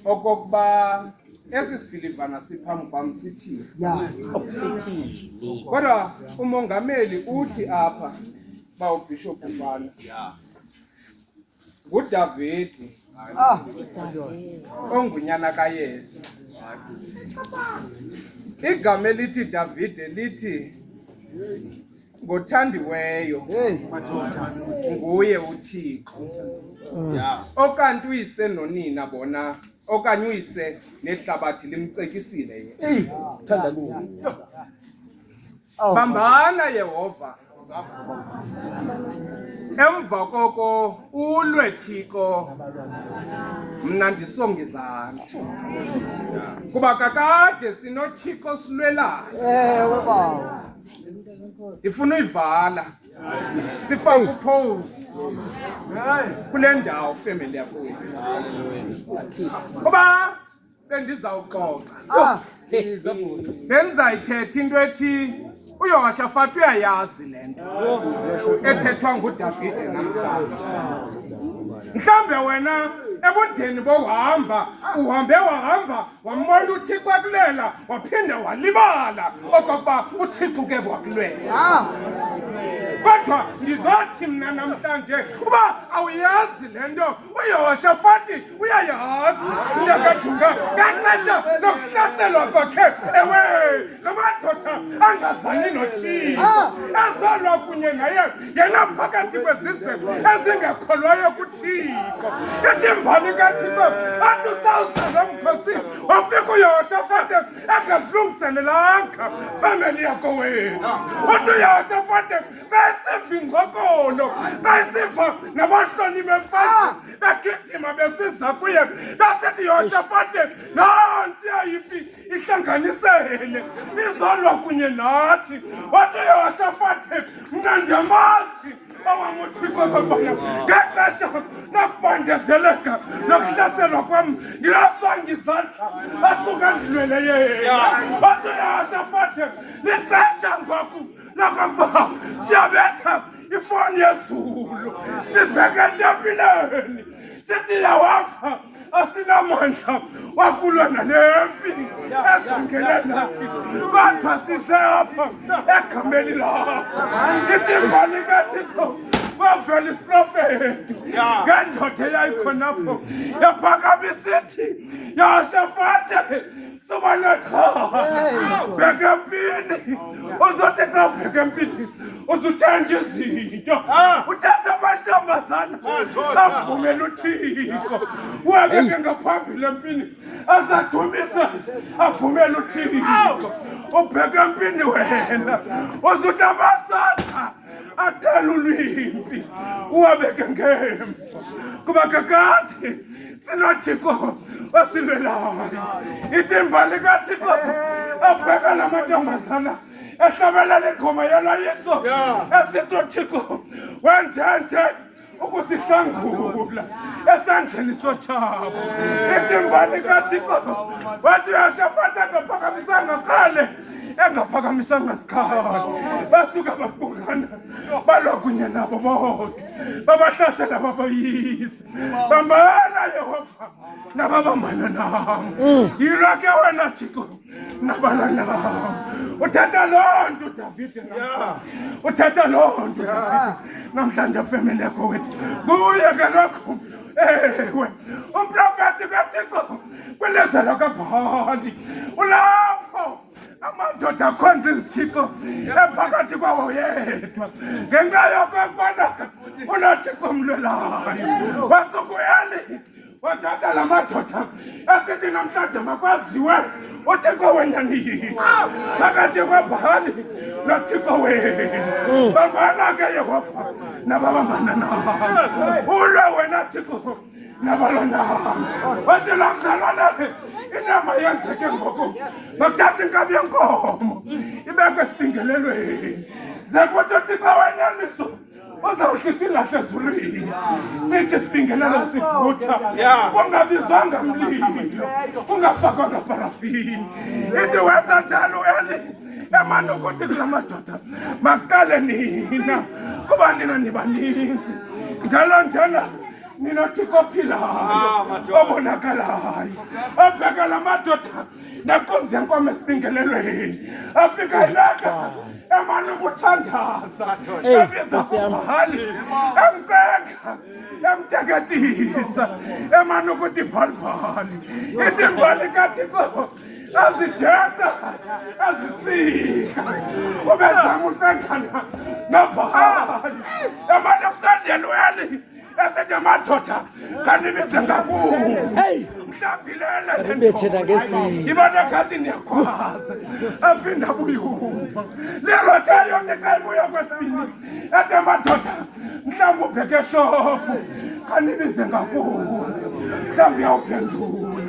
okokuba esi siphilivana siphambi kwam sithi kodwa umongameli uthi apha ba uBishop Mfana nguDavidi ongunyana kaYese. Igama elithi Davide lithi ngothandiweyo nguye uThixo. Okanti uyise nonina bona okanye uyise nehlabathi limcekisile yena. Bambana Yehova. Emva koko ulwe Thixo mna ndisonga izandla. Kuba kakade sinoThixo silwelayo. Ewe baba. Ndifuna uyivala. Sifake upose kule ndawo family yakho. Kuba bendizawuxoxa. Bendizayithetha into ethi uYehoshafati uyayazi lento ethethwa nguDavide namhlanje. Mhlambe wena ebudeni bohamba wahamba wambona uThixo akulela waphinda walibala okokuba uThixo ke wakulela. Kodwa ndizothi mna namhlanje uba awuyazi lento uYehoshafati uyayazi ndakadunga ngaxesha nokuhlaselwa kwakhe. Ewe lamadoda angazani noThixo ezalwa kunye naye yena phakathi kwezizwe ezingekholwayo kuThixo. Itimbali kaThixo athi usawuzala mkhosi wafika uYehoshafati engazilungiselelanga family yakho wena. Uthi uYehoshafati besivingqokolo besiva nabahloli bemfazwe begidima besiza kuye besithi Yehoshafati nansi ayiphi ihlanganisele izolwa kunye nathi. Wathi Yehoshafati mna ndiyamazi awamuThixo kabona ngexesha nokubandezeleka nokuhlaselwa kwam ndiyasonga izandla asuka ndilwele yena. Wathi Yehoshafati lixesha ngoku lokokuba siyabetha ifoni yezulu sibheke etempileni sithi Yehova asinamandla wakulwa nalempi ejongene nathi kodwa size apha egameni lakho. Itimbali kaThixo kwavela isiprofeti ngendoda eyayikhonapho yaphakama isithi Yehoshafati suba nexhala bheka empini. Uzothi xa ubheka empini uzutshentsha izinto uthatha amantombazana avumela uThixo uwabeke ngaphambili empini azadumisa avumela uThixo. Ubheka empini wena uzuthi amasatha athala ulwimpi uwabeke ngemva kuba kakade sinoThixo osilwelayo. Itimbali kaThixo abheka lamantombazana ehlabelela ingoma yalayiso esithi uThixo wenjenje ukusihlangula esandleni sothabo. Itimbali kaThixo wathi uYehoshafati angaphakamisanga kale engaphakamisanga sikhali. Basuka babungana balwa kunye nabo bonke babahlasela babayise bambana Yehova nababambana nami. Yilo ke wena Thixo nabala nami. Uthatha loo nto uDavide uthatha loo nto uDavide namhlanje family yakho wethu kuye kalokho. Ewe umprofeti kaThixo kwilizwe lakaBhali ulapho amadoda akhonza izithixo ephakathi kwawo yedwa ngenxa yokokubana unoThixo omlwelayo. Wasukuyeli wathatha la madoda esithi namhlanje makwaziwe uThixo wenyanini phakathi kwaBhali noThixo wena. Bambana ke Yehova nababambana nawe ulwe wena Thixo nabalwa nami. Wathi la mzalwana inyama yenzeke ngoku makuthatha inkabi yenkomo ibekwe esibingelelweni ze kuthi uThixo wenyaniso uzawuhlisa ilahle ezulwini sithi sibingelela sifutha kungabizwanga mlilo kungafakwanga parafini. Ithi wenza njalo Eli emane ukuthi kula madoda makaqale nina kuba nina nibaninzi njalo njalo nina Thixo ophilayo obonakalayo abheka la madoda nenkunzi yenkomo esibingelelweni afika ilaka emane ukuthandaza ebiza uBhali emcenga emteketisa emane ukuthi bhalibhali ithi imbali kaThixo azijeka azisika ubezama ucengana noBhali emane kusandelweni esethi amadoda kanibize ngakuwe mhlambilele Bethena ngesimo. ibona ngathi niyakwazi aphinda buyuva lerota yonke kayibuya kwesibili ethi amadoda mhlawumbe ubheke shophu kanibize ngakuwe mhlawumbe uyawuphendula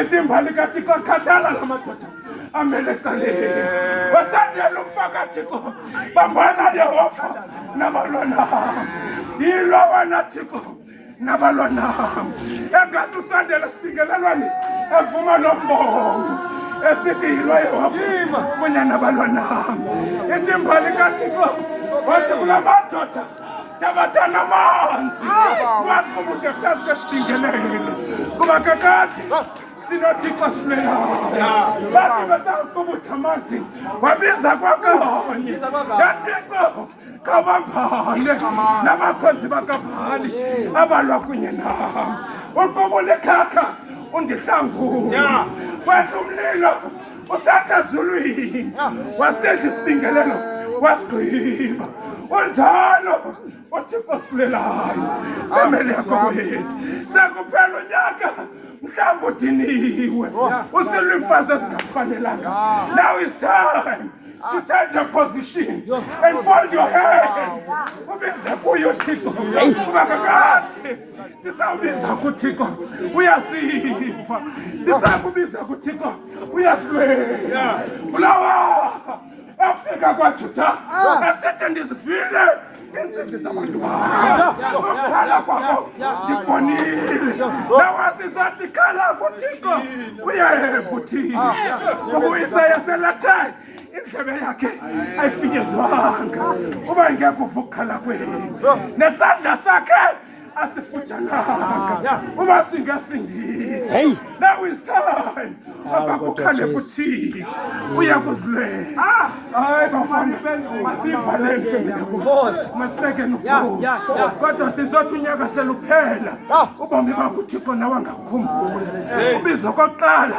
ithi imbali kaThixo khathala la madoda amele ecaleni wasandela ukufaka Thixo bambana Yehova nabalwana yilo wena Thixo nabalwana engathi usandela sibingelelwane evuma nombongo esithi yilo Yehova kunye nabalwana ithi imbali kaThixo wathi kula madoda tabatana amanzi waqubuke phezu kwesibingelelo kuba kakade sinoThixo silelayo bathi basaqubutha amanzi wabiza kwakanye yaThixo kabambane nabakhonzi bakaBhali abalwa kunye nami uqubule khakha undihlangule wethu umlilo usakha ezulwini wasenza isibingelelo wasigqiba unjalo uThixo silelayo semele yakho wethu sekuphela unyaka mhlawumbe udiniwe usilwe imfazi ezingakufanelanga. Now is time to change your position and fold your hands ubize kuyo Thixo kuba kakade sisawubiza kuThixo uyasifa sisakubiza kuThixo uyasilwela ulawa afika kwaJuda asethe ndizifile insimbi zabantu bakho ukukhala kwakho ndibonile nawasizathi khala kuThixo uyayevuthile ngoba uIsaya selathaya indlebe yakhe ayifinyezwanga uba ngekho ukukhala kwenu nesandla sakhe asifujananga uba singasindile. Now is time akakukhale kuThixo uyakuzilwela hayi bafana masivaleni sembileko masibeke nokhosi kodwa sizothi unyaka seluphela ubomi bakho uThixo nawe angakukhumbula ubizo kokuqala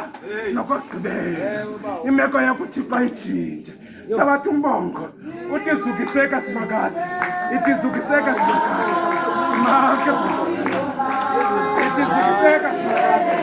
nokugqibela imeko yakho uThixo ayitshintshe thabatha umbongo uthi izukiseka simakade ithi izukiseka simakade make buthi ithi izukiseka simakade